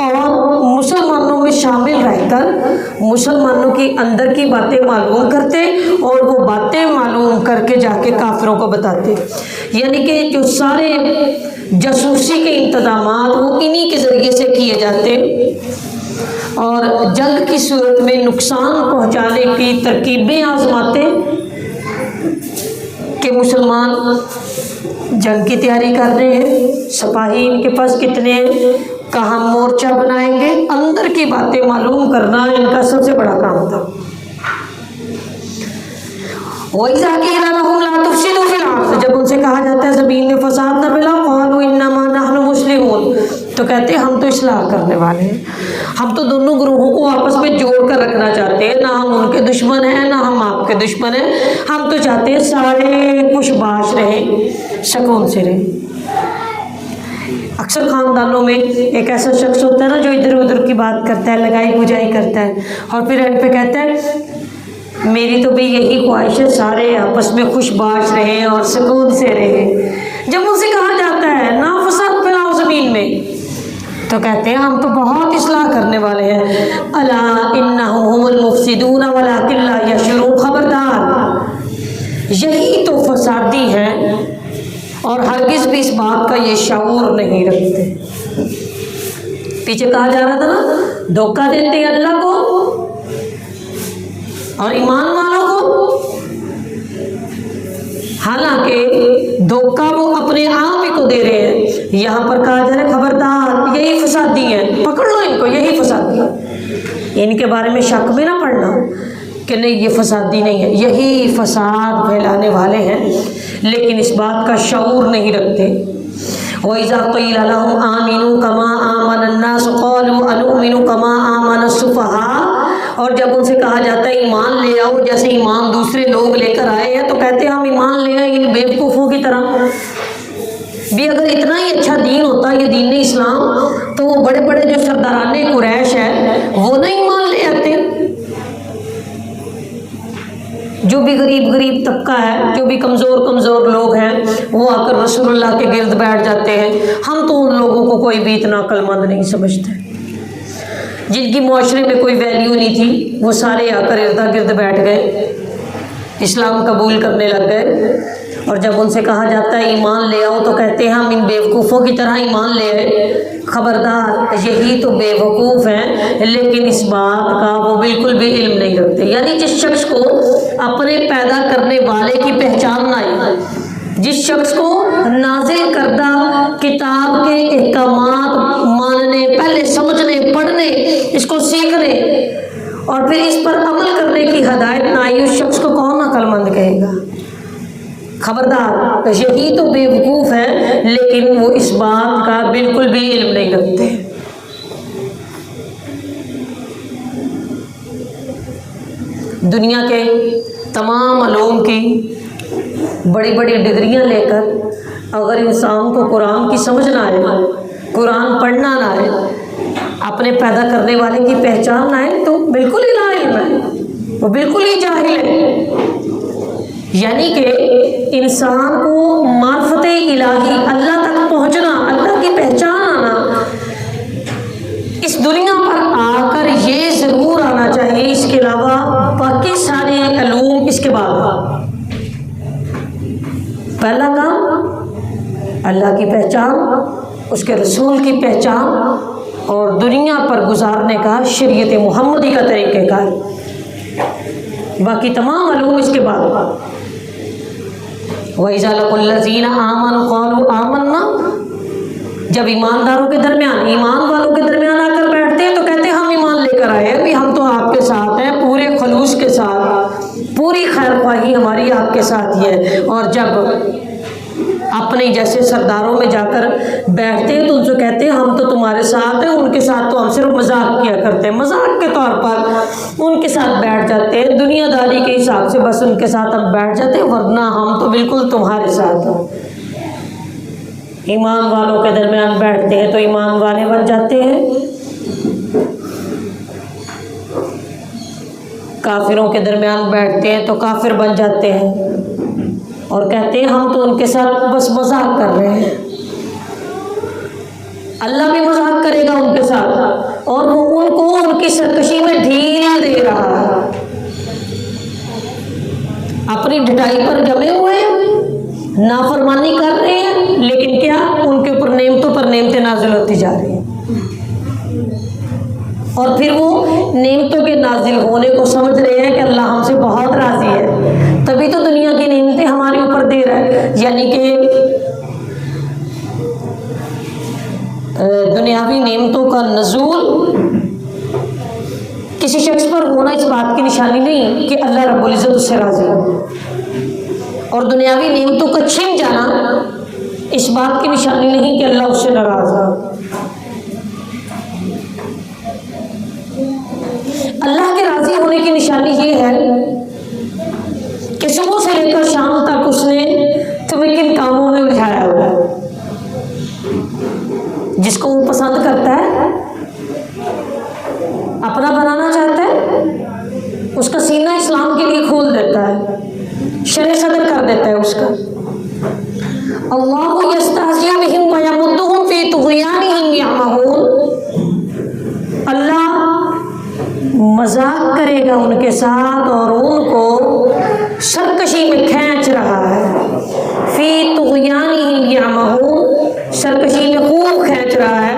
اور مسلمانوں میں شامل رہ کر مسلمانوں کی اندر کی باتیں معلوم کرتے اور وہ باتیں معلوم کر کے جا کے کافروں کو بتاتے. یعنی کہ جو سارے جاسوسی کے انتظامات وہ انہی کے ذریعے سے کیے جاتے اور جنگ کی صورت میں نقصان پہنچانے کی ترکیبیں آزماتے کہ مسلمان جنگ کی تیاری کر رہے ہیں، سپاہی ان کے پاس کتنے ہیں، کہاں مورچہ بنائیں گے، اندر کی باتیں معلوم کرنا ان کا سب سے بڑا کام تھا. وَإِذَا قِيلَ لَهُمْ لَا تُفْسِدُوا فِي الْأَرْضِ، جب ان سے کہا جاتا ہے زمین میں فساد نہ پھیلاؤ، قَالُوا إِنَّمَا نَحْنُ مُصْلِحُونَ، تو کہتے ہیں ہم تو اصلاح کرنے والے ہیں، ہم تو دونوں گروہوں کو آپس میں جوڑ کر رکھنا چاہتے ہیں، نہ ہم ان کے دشمن ہیں نہ ہم آپ کے دشمن ہیں، ہم تو چاہتے ہیں سارے خوش باش رہیں، سکون سے رہیں. اکثر خاندانوں میں ایک ایسا شخص ہوتا ہے نا جو ادھر ادھر کی بات کرتا ہے، لگائی بجائی کرتا ہے اور پھر اینڈ پہ کہتا ہے میری تو بھی یہی خواہش ہے سارے آپس میں خوش باش رہیں اور سکون سے رہیں. جب ان سے کہا جاتا ہے نا فساد پھیلاؤ زمین میں، تو کہتے ہیں ہم تو بہت اصلاح کرنے والے ہیں. الا انہم هم المفسدون ولکن لا یشعرون، خبردار یہی تو فسادی ہیں اور ہرگز بھی اس بات کا یہ شعور نہیں رکھتے. پیچھے کہا جا رہا تھا نا دھوکہ دیتے ہیں اللہ کو اور ایمان والوں کو، حالانکہ دھوکہ وہ اپنے آپ ہی کو دے رہے ہیں. یہاں پر کہا جا رہا ہے خبردار یہی فسادی ہیں، پکڑ لو ان کو، یہی فسادی ہیں. ان کے بارے میں شک میں نہ پڑنا کہ نہیں یہ فسادی نہیں ہے، یہی فساد پھیلانے والے ہیں لیکن اس بات کا شعور نہیں رکھتے. وَإِذَا قِيلَ لَهُمْ آمِنُوا كَمَا آمَنَ النَّاسُ قَالُوا أَنُؤْمِنُ كَمَا آمَنَ السُّفَهَاءُ، اور جب ان سے کہا جاتا ہے ایمان لے آؤ جیسے ایمان دوسرے لوگ لے کر آئے ہیں، تو کہتے ہیں ہم ایمان لے آئے ان بیوقوفوں کی طرح. بھی اگر اتنا ہی اچھا دین ہوتا یہ دین اسلام تو وہ بڑے بڑے جو سرداران قریش ہیں وہ نہ ایمان لے آتے. جو بھی غریب طبقہ ہے، جو بھی کمزور لوگ ہیں، وہ آ کر رسول اللہ کے گرد بیٹھ جاتے ہیں. ہم تو ان لوگوں کو کوئی بھی اتنا عقل مند نہیں سمجھتے، جن کی معاشرے میں کوئی ویلیو نہیں تھی وہ سارے آ کر ارد گرد بیٹھ گئے، اسلام قبول کرنے لگ گئے. اور جب ان سے کہا جاتا ہے ایمان لے آؤ تو کہتے ہیں ہم ان بیوقوفوں کی طرح ایمان لے آئے. خبردار یہی تو بے وقوف ہیں لیکن اس بات کا وہ بالکل بھی علم نہیں رکھتے. یعنی جس شخص کو اپنے پیدا کرنے والے کی پہچان نہ آئی، جس شخص کو نازل کردہ کتاب کے احکامات ماننے، پہلے سمجھنے، پڑھنے، اس کو سیکھنے اور پھر اس پر عمل کرنے کی ہدایت نہ آئی، اس شخص کو کون عقل مند کہے گا؟ خبردار یہی تو بے وقوف ہے لیکن وہ اس بات کا بالکل بھی علم نہیں رکھتے. دنیا کے تمام علوم کی بڑی بڑی ڈگریاں لے کر اگر انسان کو قرآن کی سمجھ نہ آئے، قرآن پڑھنا نہ آئے، اپنے پیدا کرنے والے کی پہچان نہ آئے تو بالکل ہی لا علم ہے، وہ بالکل ہی جاہل ہے. یعنی کہ انسان کو معرفت الہی، اللہ تک پہنچنا، اللہ کی پہچان آنا، اس دنیا پر آ کر یہ ضرور آنا چاہیے. اس کے علاوہ باقی سارے علوم اس کے بعد. پہلا کام اللہ کی پہچان، اس کے رسول کی پہچان اور دنیا پر گزارنے کا شریعت محمدی کا طریقہ کار. باقی تمام علوم اس کے بعد. وَإِذَا لَقُوا الَّذِينَ آمَنُوا قَالُوا آمَنَّا، جب ایمانداروں کے درمیان، ایمان والوں کے درمیان آ کر بیٹھتے ہیں تو کہتے ہیں ہم ایمان لے کر آئے ہیں، ہم تو آپ کے ساتھ ہیں، پورے خلوص کے ساتھ، پوری خیر خواہی ہماری آپ کے ساتھ ہی ہے. اور جب اپنے جیسے سرداروں میں جا کر بیٹھتے ہیں تو ان سے کہتے ہیں ہم تو تمہارے ساتھ ہیں، ان کے ساتھ تو ہم صرف مذاق کیا کرتے ہیں، مذاق کے طور پر ان کے ساتھ بیٹھ جاتے ہیں، دنیا داری کے حساب سے بس ان کے ساتھ ہم بیٹھ جاتے ہیں، ورنہ ہم تو بالکل تمہارے ساتھ ہیں. ایمان والوں کے درمیان بیٹھتے ہیں تو ایمان والے بن جاتے ہیں، کافروں کے درمیان بیٹھتے ہیں تو کافر بن جاتے ہیں اور کہتے ہیں ہم تو ان کے ساتھ بس مذاق کر رہے ہیں. اللہ بھی مذاق کرے گا ان کے ساتھ، اور وہ ان کو ان کی سرکشی میں ڈھیل دے رہا ہے۔ اپنی ڈھٹائی پر جمے ہوئے ہیں، نافرمانی کر رہے ہیں، لیکن کیا ان کے اوپر نعمتوں پر نعمتیں نازل ہوتی جا رہی ہیں، اور پھر وہ نعمتوں کے نازل ہونے کو سمجھ رہے ہیں کہ اللہ ہم سے بہت راضی ہے، تبھی تو دنیا کی نعمتیں ہمارے اوپر دے رہا ہے۔ یعنی کہ دنیاوی نعمتوں کا نزول کسی شخص پر ہونا اس بات کی نشانی نہیں کہ اللہ رب العزت اس سے راضی ہے، اور دنیاوی نعمتوں کا چھن جانا اس بات کی نشانی نہیں کہ اللہ اس سے ناراض ہے۔ اللہ کے راضی ہونے کی نشانی یہ ہے کہ صبح سے لے کر شام تک اس نے تمہیں کن کاموں میں الجھایا ہوا ہے۔ جس کو وہ پسند کرتا ہے، اپنا بنانا چاہتا ہے، اس کا سینہ اسلام کے لیے کھول دیتا ہے، شرح صدر کر دیتا ہے اس کا۔ اللہ یستہزئ بہم ویمدہم فی طغیانہم یعمہون، اللہ مذاق کرے گا ان کے ساتھ اور ان کو سرکشی میں کھینچ رہا ہے۔ فی طغیانہم یعمہون، سرکشی میں خوب کھینچ رہا ہے۔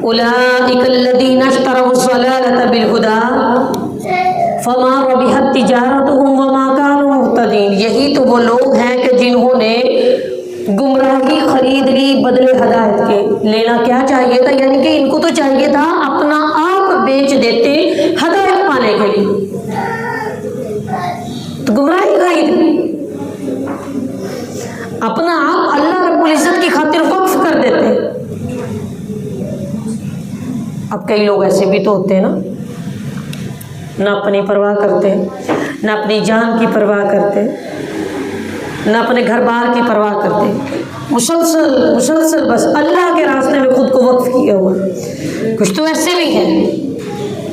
اولئک الذین اشتروا الضلالۃ بالہدی فما ربحت تجارتہم وما کانوا مہتدین، یہی تو وہ لوگ ہیں کہ جنہوں نے گمراہی خرید لی بدلے ہدایت کے۔ لینا کیا چاہیے تھا؟ یعنی کہ ان کو تو چاہیے تھا اپنا آپ بیچ دیتے ہدایت پانے کے لیے، تو گمراہی خرید لی، اپنا آپ اللہ رب العزت کی خاطر وقف کر دیتے۔ اب کئی لوگ ایسے بھی تو ہوتے ہیں نا، نہ اپنی پرواہ کرتے، نہ اپنی جان کی پرواہ کرتے، نہ اپنے گھر بار کی پرواہ کرتے، مسلسل بس اللہ کے راستے میں خود کو وقف کیا ہوا۔ کچھ تو ایسے بھی ہیں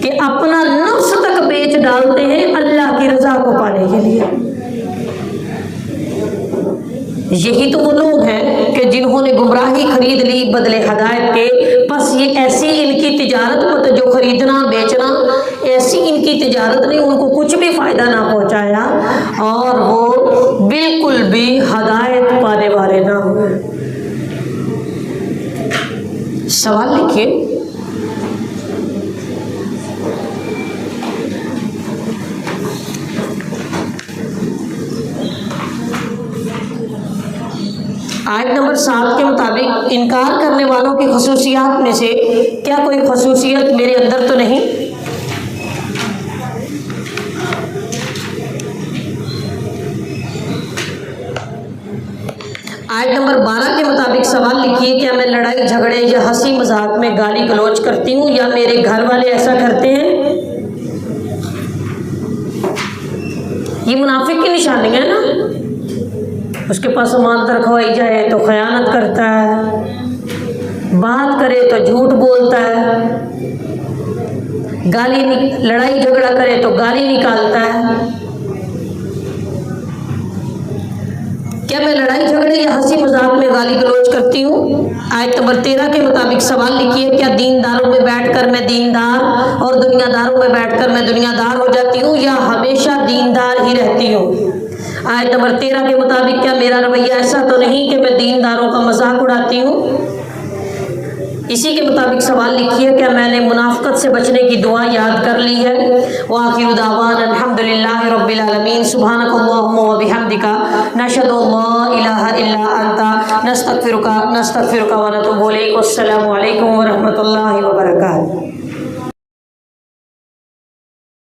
کہ اپنا نفس تک بیچ ڈالتے ہیں اللہ کی رضا کو پانے کے لیے۔ یہی تو وہ لوگ ہیں کہ جنہوں نے گمراہی خرید لی بدلے ہدایت کے۔ بس یہ ایسی ان کی تجارت مت، جو خریدنا بیچنا، ایسی ان کی تجارت نے ان کو کچھ بھی فائدہ نہ پہنچایا، اور وہ بالکل بھی ہدایت پانے والے نہ ہوئے۔ سوال لکھیے، آیت نمبر 7 کے مطابق انکار کرنے والوں کی خصوصیات میں سے کیا کوئی خصوصیت میرے اندر تو نہیں؟ آیت نمبر 12 کے مطابق سوال لکھیے، کیا میں لڑائی جھگڑے یا ہنسی مذاق میں گالی گلوچ کرتی ہوں یا میرے گھر والے ایسا کرتے ہیں؟ یہ منافق کی نشانی ہے نا۔ اس کے پاس امانت رکھوائی جائے تو خیانت کرتا ہے، بات کرے تو جھوٹ بولتا ہے، لڑائی جھگڑا کرے تو گالی نکالتا ہے۔ کیا میں لڑائی جھگڑے یا ہنسی مذاق میں گالی گلوچ کرتی ہوں؟ آیت نمبر 13 کے مطابق سوال لکھیے، کیا دینداروں میں بیٹھ کر میں دیندار اور دنیا داروں میں بیٹھ کر میں دنیا دار ہو جاتی ہوں یا ہمیشہ دیندار ہی رہتی ہوں؟ آیت نمبر 13 کے مطابق کیا میرا رویہ ایسا تو نہیں کہ میں دینداروں کا مذاق اڑاتی ہوں؟ اسی کے مطابق سوال لکھیے، کیا میں نے منافقت سے بچنے کی دعا یاد کر لی ہے؟ وآخر دعوانا الحمدللہ رب العالمین، سبحانک اللہم وبحمدک، نشہد ان لا الہ الا انت، نستغفرک ونتوب الیک۔ والسلام علیکم ورحمۃ اللہ وبرکاتہ۔